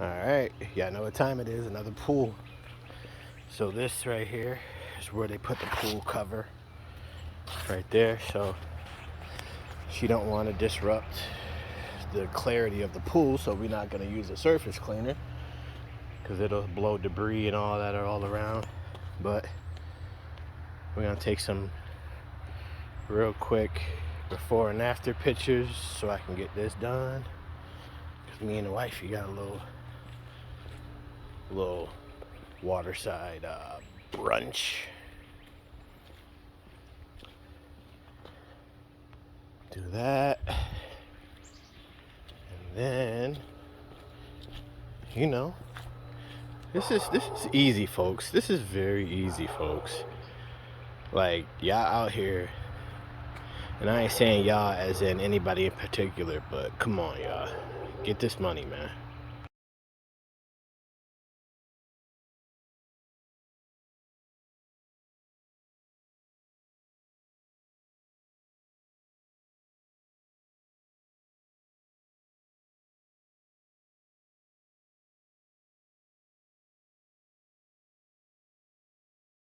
Alright, y'all know what time it is, another pool. So this right here is where they put the pool cover. Right there, so she don't want to disrupt the clarity of the pool, so we're not going to use a surface cleaner because it'll blow debris and all that all around. But we're going to take some real quick before and after pictures so I can get this done. Because me and the wife, got a little waterside brunch. Do that, and then this is easy, folks. This is very easy, folks. Like, y'all out here, and I ain't saying y'all as in anybody in particular, but come on, y'all, get this money, man.